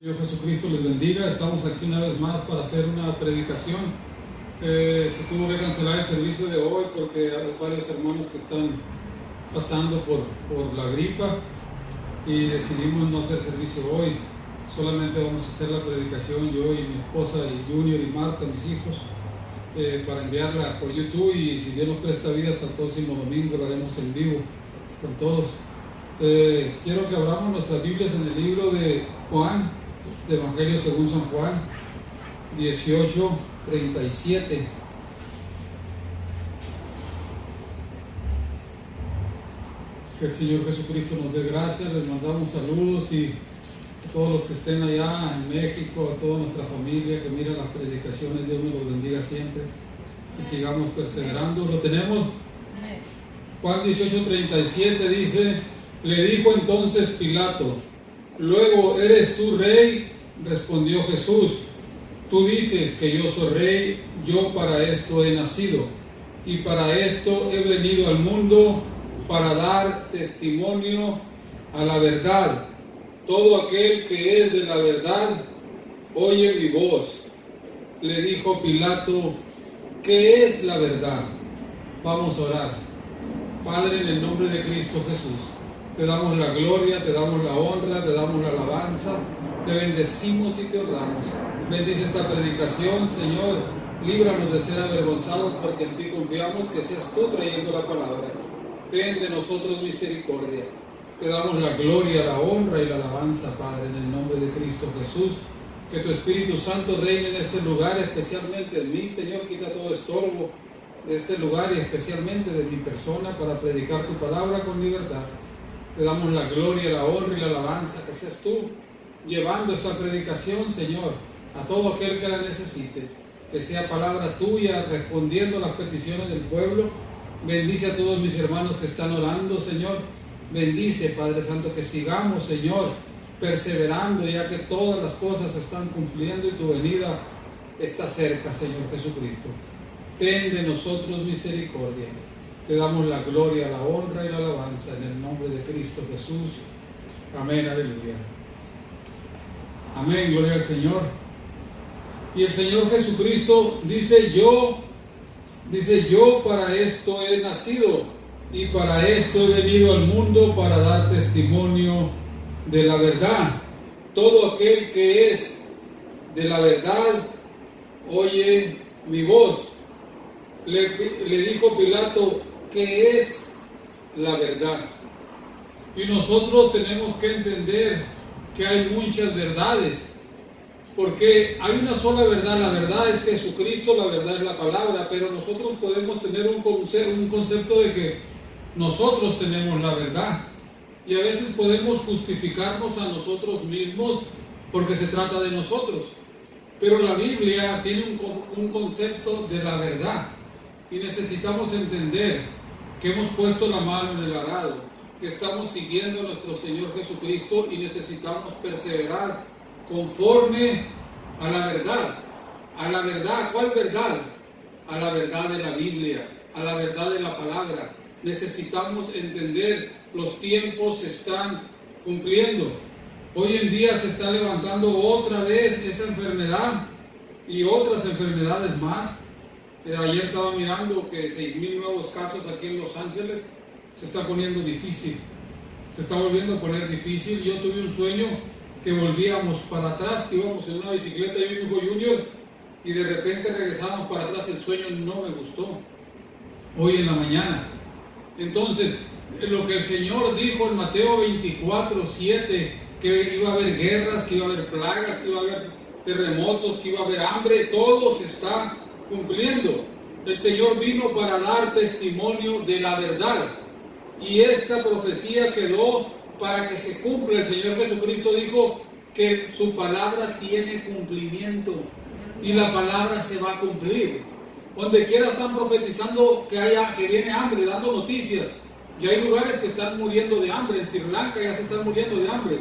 Dios Jesucristo les bendiga. Estamos aquí una vez más para hacer una predicación. Se tuvo que cancelar el servicio de hoy porque hay varios hermanos que están pasando por la gripa y decidimos no hacer servicio hoy. Solamente vamos a hacer la predicación yo y mi esposa y Junior y Marta, mis hijos, para enviarla por YouTube, y si Dios nos presta vida hasta el próximo domingo la haremos en vivo con todos. Quiero que abramos nuestras Biblias en el libro de Juan, el Evangelio según San Juan 18:37. Que el Señor Jesucristo nos dé gracias. Les mandamos saludos y a todos los que estén allá en México, a toda nuestra familia que mira las predicaciones. Dios nos los bendiga siempre y sigamos perseverando. ¿Lo tenemos? Juan 18:37 dice: le dijo entonces Pilato: luego, ¿eres tú rey? Respondió Jesús: tú dices que yo soy rey. Yo para esto he nacido y para esto he venido al mundo, para dar testimonio a la verdad. Todo aquel que es de la verdad oye mi voz. Le dijo Pilato: ¿qué es la verdad? Vamos a orar. Padre, en el nombre de Cristo Jesús, te damos la gloria, te damos la honra, te damos la alabanza, te bendecimos y te honramos. Bendice esta predicación, Señor. Líbranos de ser avergonzados, porque en ti confiamos, que seas tú trayendo la palabra. Ten de nosotros misericordia. Te damos la gloria, la honra y la alabanza, Padre, en el nombre de Cristo Jesús. Que tu Espíritu Santo reine en este lugar, especialmente en mí, Señor. Quita todo estorbo de este lugar y especialmente de mi persona, para predicar tu palabra con libertad. Te damos la gloria, la honra y la alabanza, que seas tú llevando esta predicación, Señor, a todo aquel que la necesite. Que sea palabra tuya, respondiendo a las peticiones del pueblo. Bendice a todos mis hermanos que están orando, Señor. Bendice, Padre Santo, que sigamos, Señor, perseverando, ya que todas las cosas se están cumpliendo y tu venida está cerca, Señor Jesucristo. Ten de nosotros misericordia. Te damos la gloria, la honra y la alabanza en el nombre de Cristo Jesús. Amén, aleluya. Amén, gloria al Señor. Y el Señor Jesucristo dice yo para esto he nacido y para esto he venido al mundo, para dar testimonio de la verdad. Todo aquel que es de la verdad oye mi voz. Le dijo Pilato: ¿qué es la verdad? Y nosotros tenemos que entender que hay muchas verdades, porque hay una sola verdad. La verdad es Jesucristo, la verdad es la palabra, pero nosotros podemos tener un concepto de que nosotros tenemos la verdad, y a veces podemos justificarnos a nosotros mismos porque se trata de nosotros, pero la Biblia tiene un concepto de la verdad, y necesitamos entender que hemos puesto la mano en el arado, que estamos siguiendo a nuestro Señor Jesucristo y necesitamos perseverar conforme a la verdad. ¿A la verdad? ¿Cuál verdad? A la verdad de la Biblia, a la verdad de la palabra. Necesitamos entender, los tiempos se están cumpliendo. Hoy en día se está levantando otra vez esa enfermedad y otras enfermedades más. Ayer estaba mirando que 6,000 nuevos casos aquí en Los Ángeles. Se está poniendo difícil, se está volviendo a poner difícil. Yo tuve un sueño que volvíamos para atrás, que íbamos en una bicicleta y un hijo Junior, y de repente regresábamos para atrás. El sueño no me gustó hoy en la mañana. Entonces, lo que el Señor dijo en Mateo 24:7, que iba a haber guerras, que iba a haber plagas, que iba a haber terremotos, que iba a haber hambre, todo se está cumpliendo. El Señor vino para dar testimonio de la verdad, y esta profecía quedó para que se cumpla. El Señor Jesucristo dijo que su palabra tiene cumplimiento, y la palabra se va a cumplir. Donde quiera están profetizando que viene hambre, dando noticias. Ya hay lugares que están muriendo de hambre. En Sri Lanka ya se están muriendo de hambre,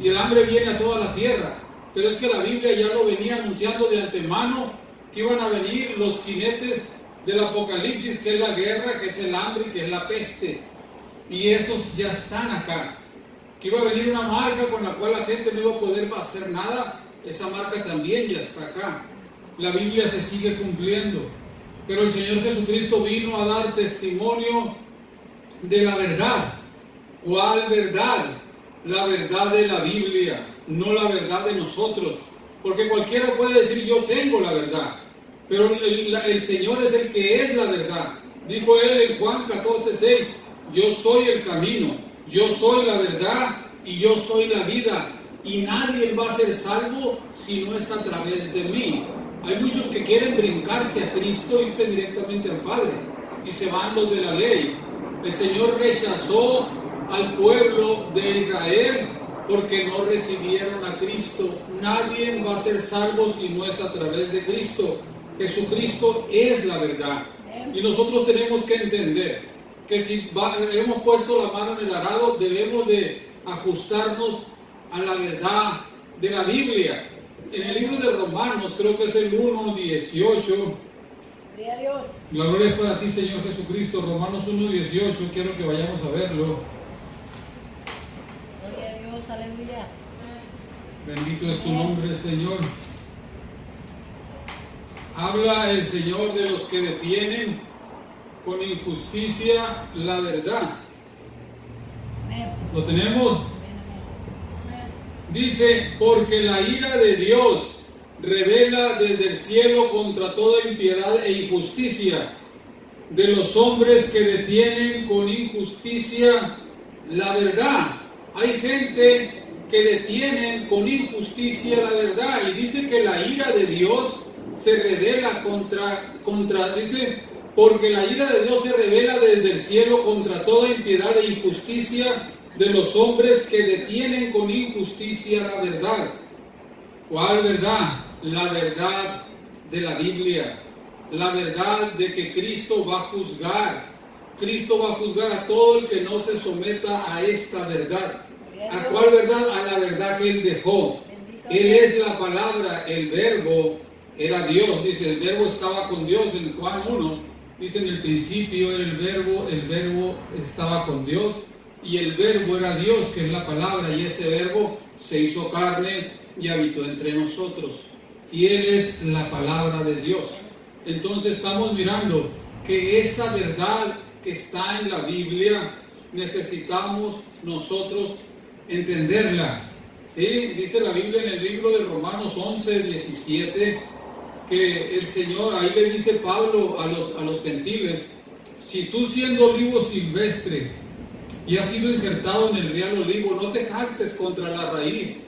y el hambre viene a toda la tierra. Pero es que la Biblia ya lo venía anunciando de antemano, que iban a venir los jinetes del Apocalipsis, que es la guerra, que es el hambre y que es la peste. Y esos ya están acá. que iba a venir una marca con la cual la gente no iba a poder hacer nada. Esa marca también ya está acá. La Biblia se sigue cumpliendo. Pero el Señor Jesucristo vino a dar testimonio de la verdad. ¿Cuál verdad? La verdad de la Biblia, no la verdad de nosotros. Porque cualquiera puede decir yo tengo la verdad, pero el Señor es el que es la verdad. Dijo Él en Juan 14:6, yo soy el camino, yo soy la verdad y yo soy la vida. Y nadie va a ser salvo si no es a través de mí. Hay muchos que quieren brincarse a Cristo, irse directamente al Padre, y se van los de la ley. El Señor rechazó al pueblo de Israel porque no recibieron a Cristo. Nadie va a ser salvo si no es a través de Cristo. Jesucristo es la verdad. Y nosotros tenemos que entender que si hemos puesto la mano en el arado, debemos de ajustarnos a la verdad de la Biblia. En el libro de Romanos, creo que es el 1:18. La gloria es para ti, Señor Jesucristo. Romanos 1:18, quiero que vayamos a verlo. Gloria a Dios, aleluya. Bendito es tu nombre, Señor. Habla el Señor de los que detienen con injusticia la verdad. ¿Lo tenemos? Dice, porque la ira de Dios revela desde el cielo contra toda impiedad e injusticia de los hombres que detienen con injusticia la verdad. Hay gente que detienen con injusticia la verdad, y dice que la ira de Dios se revela dice, porque la ira de Dios se revela desde el cielo contra toda impiedad e injusticia de los hombres que detienen con injusticia la verdad. ¿Cuál verdad? La verdad de la Biblia, la verdad de que Cristo va a juzgar. Cristo va a juzgar a todo el que no se someta a esta verdad. ¿A cuál verdad? A la verdad que Él dejó. Él es la palabra, el verbo era Dios, dice, el verbo estaba con Dios. En Juan 1 dice, en el principio era el verbo estaba con Dios, y el verbo era Dios, que es la palabra, y ese verbo se hizo carne y habitó entre nosotros, y Él es la palabra de Dios. Entonces estamos mirando que esa verdad que está en la Biblia necesitamos nosotros entenderla. ¿Sí? Dice la Biblia en el libro de Romanos 11:17 que el Señor, ahí le dice Pablo a los gentiles, si tú siendo olivo silvestre y has sido injertado en el real olivo, no te jactes contra la raíz,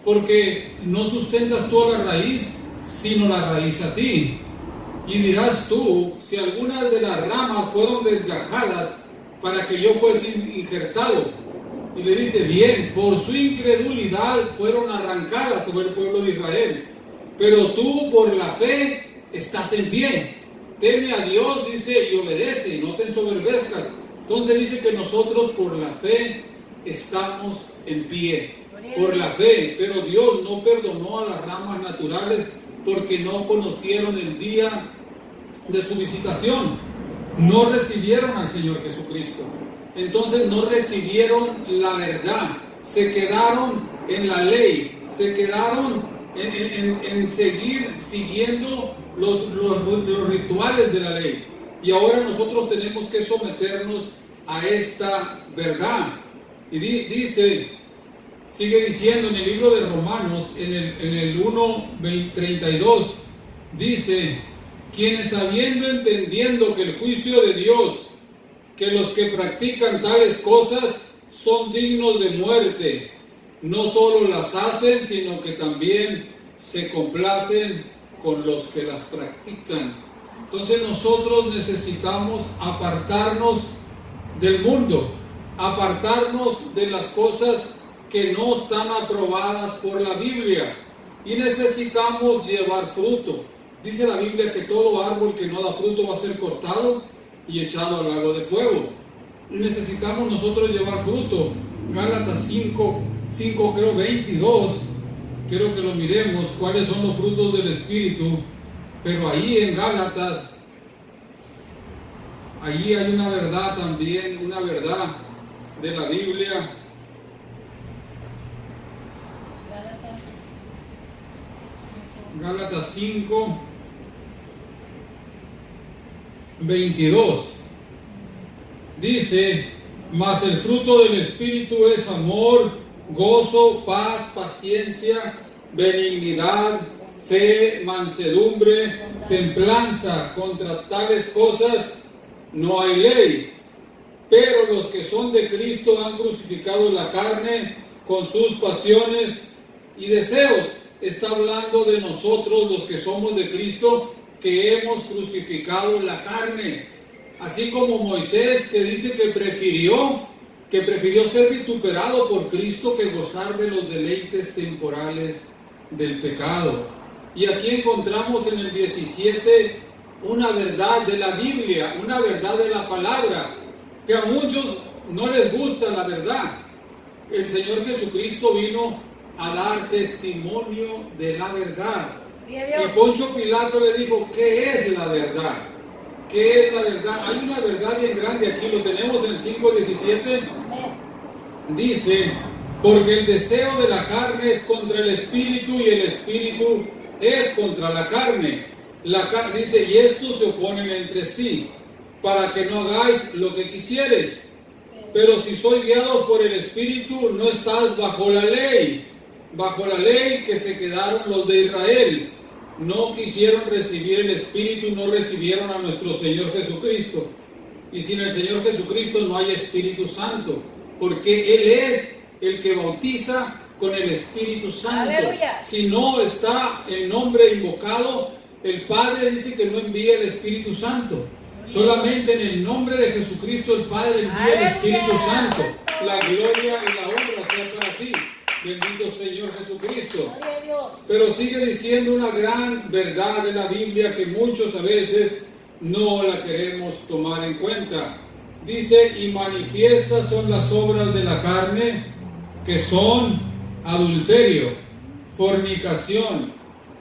porque no sustentas tú a la raíz, sino la raíz a ti. Y dirás tú, si algunas de las ramas fueron desgajadas para que yo fuese injertado. Y le dice, bien, por su incredulidad fueron arrancadas sobre el pueblo de Israel. Pero tú por la fe estás en pie. Teme a Dios, dice, y obedece, y no te ensoberbezcas. Entonces dice que nosotros por la fe estamos en pie. Por la fe. Pero Dios no perdonó a las ramas naturales porque no conocieron el día de su visitación. No recibieron al Señor Jesucristo. Entonces no recibieron la verdad. Se quedaron en la ley. Se quedaron en seguir siguiendo los rituales de la ley. Y ahora nosotros tenemos que someternos a esta verdad. Y sigue diciendo en el libro de Romanos, en el 1:32, dice, quienes entendiendo que el juicio de Dios, que los que practican tales cosas son dignos de muerte, no solo las hacen, sino que también se complacen con los que las practican. Entonces nosotros necesitamos apartarnos del mundo, apartarnos de las cosas que no están aprobadas por la Biblia, y necesitamos llevar fruto. Dice la Biblia que todo árbol que no da fruto va a ser cortado y echado al lago de fuego. Y necesitamos nosotros llevar fruto. Gálatas 5 creo 22, quiero que lo miremos, cuáles son los frutos del Espíritu. Pero ahí en Gálatas, allí hay una verdad también, una verdad de la Biblia Gálatas 5, 22. Dice, mas el fruto del Espíritu es amor, gozo, paz, paciencia, benignidad, fe, mansedumbre, templanza. Contra tales cosas no hay ley. Pero los que son de Cristo han crucificado la carne con sus pasiones y deseos. Está hablando de nosotros, los que somos de Cristo, que hemos crucificado la carne. Así como Moisés, que dice que prefirió ser vituperado por Cristo que gozar de los deleites temporales del pecado. Y aquí encontramos en el 17 una verdad de la Biblia, una verdad de la palabra, que a muchos no les gusta la verdad. El Señor Jesucristo vino a dar testimonio de la verdad. Y Poncio Pilato le dijo, ¿qué es la verdad? ¿Qué es la verdad? Hay una verdad bien grande aquí, lo tenemos en el 5:17. Dice, porque el deseo de la carne es contra el espíritu y el espíritu es contra la carne. Dice, y estos se oponen entre sí, para que no hagáis lo que quisieres. Pero si sois guiados por el espíritu, no estás bajo la ley. Bajo la ley que se quedaron los de Israel. No quisieron recibir el Espíritu, no recibieron a nuestro Señor Jesucristo. Y sin el Señor Jesucristo no hay Espíritu Santo, porque Él es el que bautiza con el Espíritu Santo. ¡Aleluya! Si no está el nombre invocado, el Padre dice que no envía el Espíritu Santo. Solamente en el nombre de Jesucristo el Padre envía el Espíritu Santo. La gloria y la honra sea para ti. Bendito Señor Jesucristo. Pero sigue diciendo una gran verdad de la Biblia que muchos a veces no la queremos tomar en cuenta. Dice, y manifiestas son las obras de la carne, que son adulterio, fornicación,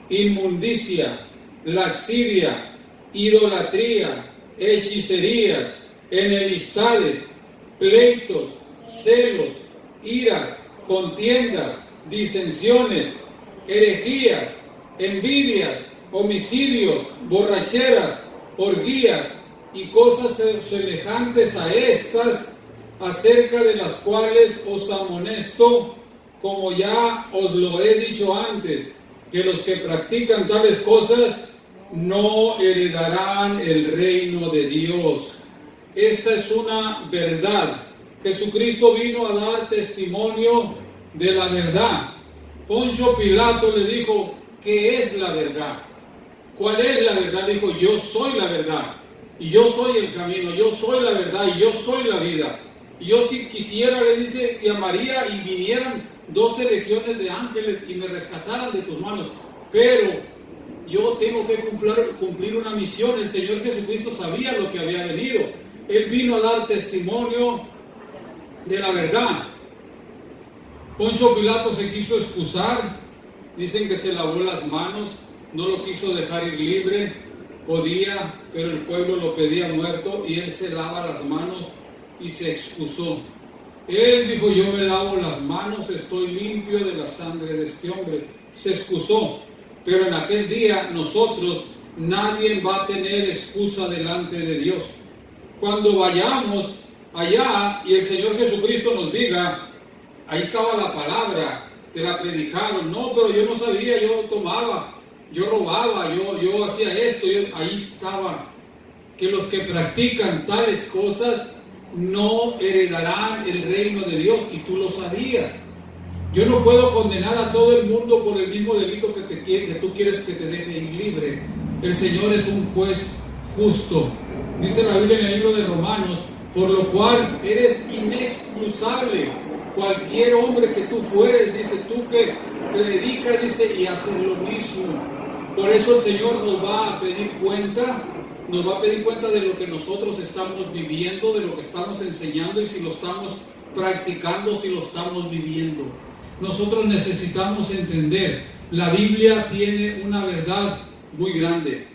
inmundicia, laxidia, idolatría, hechicerías, enemistades, pleitos, celos, iras, contiendas, disensiones, herejías, envidias, homicidios, borracheras, orgías y cosas semejantes a estas, acerca de las cuales os amonesto, como ya os lo he dicho antes, que los que practican tales cosas no heredarán el reino de Dios. Esta es una verdad. Jesucristo vino a dar testimonio de la verdad. Poncio Pilato le dijo, ¿qué es la verdad? ¿Cuál es la verdad? Dijo, yo soy la verdad, y yo soy el camino, yo soy la verdad, y yo soy la vida. Y yo si quisiera, le dice, llamaría y vinieran 12 legiones de ángeles y me rescataran de tus manos. Pero yo tengo que cumplir una misión. El Señor Jesucristo sabía lo que había venido. Él vino a dar testimonio de la verdad. Poncio Pilato se quiso excusar. Dicen que se lavó las manos, no lo quiso dejar ir libre. Podía, pero el pueblo lo pedía muerto y él se lava las manos y se excusó. Él dijo, yo me lavo las manos, estoy limpio de la sangre de este hombre. Se excusó. Pero en aquel día nosotros, nadie va a tener excusa delante de Dios. Cuando vayamos allá y el Señor Jesucristo nos diga, ahí estaba la palabra, te la predicaron, no, pero yo no sabía, yo tomaba, yo robaba, yo hacía esto, ahí estaba, que los que practican tales cosas no heredarán el reino de Dios, y tú lo sabías. Yo no puedo condenar a todo el mundo por el mismo delito que tú quieres que te deje ir libre. El Señor es un juez justo. Dice la Biblia en el libro de Romanos, por lo cual eres inexcusable. Cualquier hombre que tú fueres, dice, tú que predicas, dice, y haces lo mismo. Por eso el Señor nos va a pedir cuenta de lo que nosotros estamos viviendo, de lo que estamos enseñando y si lo estamos practicando, si lo estamos viviendo. Nosotros necesitamos entender, la Biblia tiene una verdad muy grande.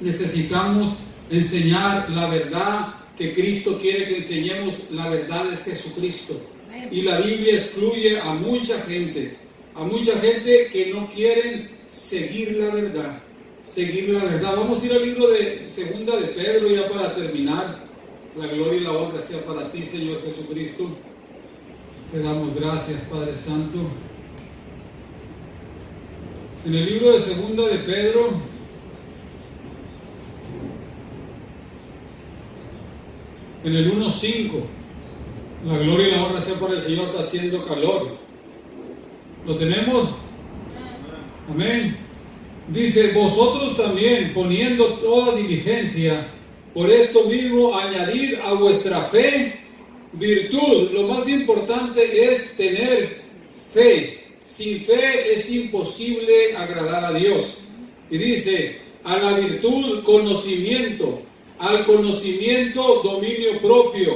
Necesitamos enseñar la verdad que Cristo quiere que enseñemos. La verdad es Jesucristo. Y la Biblia excluye a mucha gente a mucha gente que no quieren seguir la verdad. Seguir la verdad. Vamos a ir al libro de Segunda de Pedro ya para terminar. La gloria y la honra sea para ti, Señor Jesucristo. Te damos gracias, Padre Santo. En el libro de Segunda de Pedro, en el 1:5, la gloria y la honra sea para el Señor. Está haciendo calor. ¿Lo tenemos? Amén. Dice: vosotros también, poniendo toda diligencia, por esto mismo añadid a vuestra fe virtud. Lo más importante es tener fe. Sin fe es imposible agradar a Dios. Y dice: a la virtud conocimiento, al conocimiento dominio propio,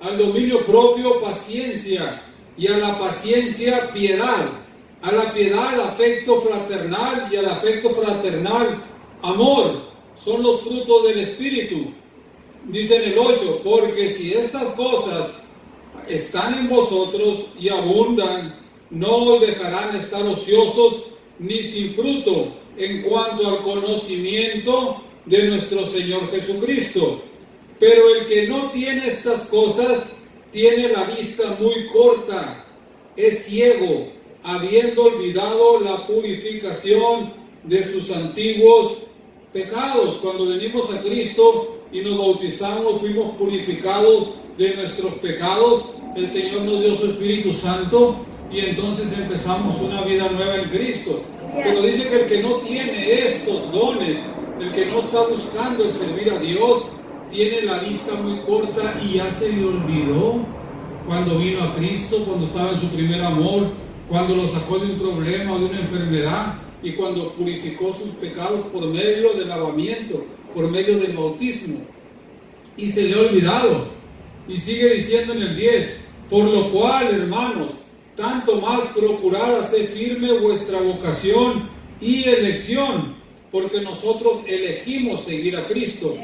al dominio propio paciencia, y a la paciencia piedad, a la piedad afecto fraternal, y al afecto fraternal amor. Son los frutos del Espíritu. Dice en el 8: porque si estas cosas están en vosotros y abundan, no os dejarán estar ociosos ni sin fruto en cuanto al conocimiento de nuestro Señor Jesucristo. Pero el que no tiene estas cosas tiene la vista muy corta, es ciego, habiendo olvidado la purificación de sus antiguos pecados. Cuando venimos a Cristo y nos bautizamos, fuimos purificados de nuestros pecados. El Señor nos dio su Espíritu Santo y entonces empezamos una vida nueva en Cristo. Pero dice que el que no tiene estos dones, el que no está buscando el servir a Dios, tiene la vista muy corta y ya se le olvidó cuando vino a Cristo, cuando estaba en su primer amor, cuando lo sacó de un problema o de una enfermedad, y cuando purificó sus pecados por medio del lavamiento, por medio del bautismo. Y se le ha olvidado. Y sigue diciendo en el 10: por lo cual, hermanos, tanto más procurad hacer firme vuestra vocación y elección, porque nosotros elegimos seguir a Cristo.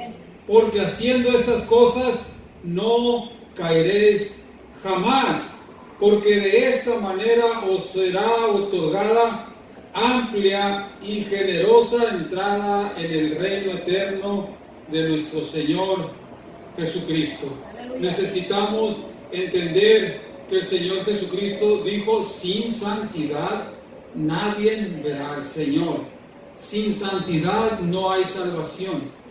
Porque haciendo estas cosas no caeréis jamás, porque de esta manera os será otorgada amplia y generosa entrada en el reino eterno de nuestro Señor Jesucristo. Aleluya. Necesitamos entender que el Señor Jesucristo dijo: sin santidad nadie verá al Señor. Sin santidad no hay salvación.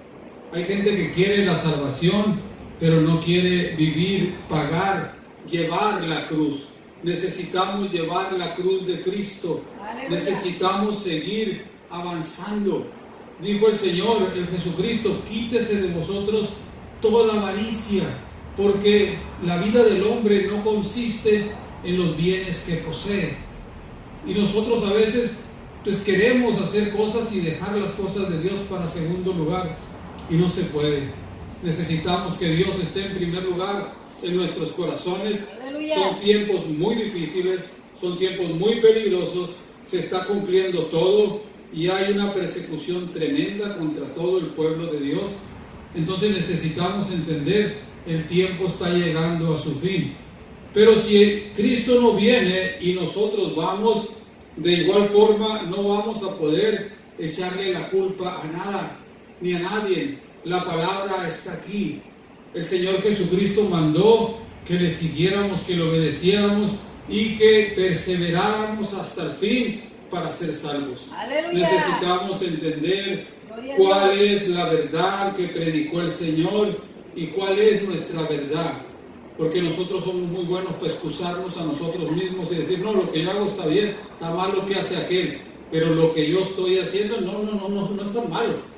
Hay gente que quiere la salvación, pero no quiere vivir, pagar, llevar la cruz. Necesitamos llevar la cruz de Cristo. Aleluya. Necesitamos seguir avanzando. Dijo el Señor, el Jesucristo: quítese de vosotros toda avaricia, porque la vida del hombre no consiste en los bienes que posee. Y nosotros a veces pues queremos hacer cosas y dejar las cosas de Dios para segundo lugar, y no se puede. Necesitamos que Dios esté en primer lugar en nuestros corazones. Aleluya. Son tiempos muy difíciles, son tiempos muy peligrosos, se está cumpliendo todo y hay una persecución tremenda contra todo el pueblo de Dios. Entonces necesitamos entender: el tiempo está llegando a su fin. Pero si Cristo no viene y nosotros vamos, de igual forma no vamos a poder echarle la culpa a nada ni a nadie. La palabra está aquí. El Señor Jesucristo mandó que le siguiéramos, que le obedeciéramos y que perseveráramos hasta el fin para ser salvos. Aleluya. Necesitamos entender cuál es la verdad que predicó el Señor y cuál es nuestra verdad. Porque nosotros somos muy buenos para excusarnos a nosotros mismos y decir: no, lo que yo hago está bien, está mal lo que hace aquel, pero lo que yo estoy haciendo no está malo.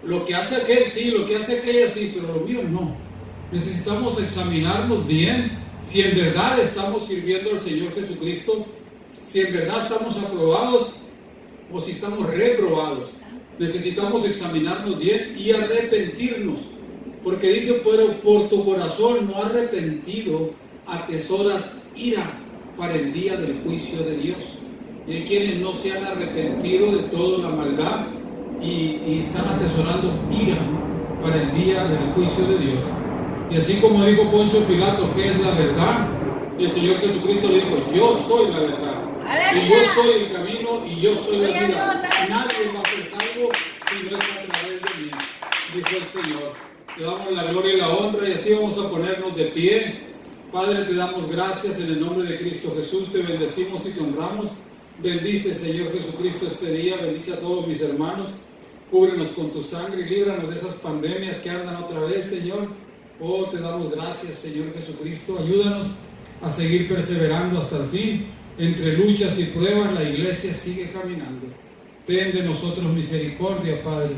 Lo que hace aquel sí, lo que hace aquella sí, pero lo mío no. Necesitamos examinarnos bien si en verdad estamos sirviendo al Señor Jesucristo, si en verdad estamos aprobados o si estamos reprobados. Necesitamos examinarnos bien y arrepentirnos, porque dice: pero por tu corazón no arrepentido atesoras ira para el día del juicio de Dios. Y hay quienes no se han arrepentido de toda la maldad y están atesorando ira para el día del juicio de Dios. Y así como dijo Poncio Pilato: ¿qué es la verdad? Y el Señor Jesucristo le dijo: yo soy la verdad. Y yo soy el camino y yo soy la vida. Nadie va a ser salvo si no es a través de mí, dijo el Señor. Le damos la gloria y la honra y así vamos a ponernos de pie. Padre, te damos gracias en el nombre de Cristo Jesús. Te bendecimos y te honramos. Bendice, Señor Jesucristo, este día. Bendice a todos mis hermanos. Cúbrenos con tu sangre y líbranos de esas pandemias que andan otra vez, Señor. Oh, te damos gracias, Señor Jesucristo. Ayúdanos a seguir perseverando hasta el fin. Entre luchas y pruebas, la iglesia sigue caminando. Ten de nosotros misericordia, Padre.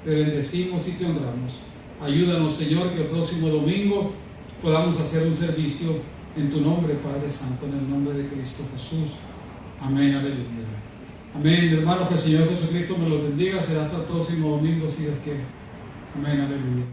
Te bendecimos y te honramos. Ayúdanos, Señor, que el próximo domingo podamos hacer un servicio en tu nombre, Padre Santo, en el nombre de Cristo Jesús. Amén, aleluya. Amén, hermanos, que el Señor Jesucristo me los bendiga. Será hasta el próximo domingo, si Dios quiere. Amén, aleluya.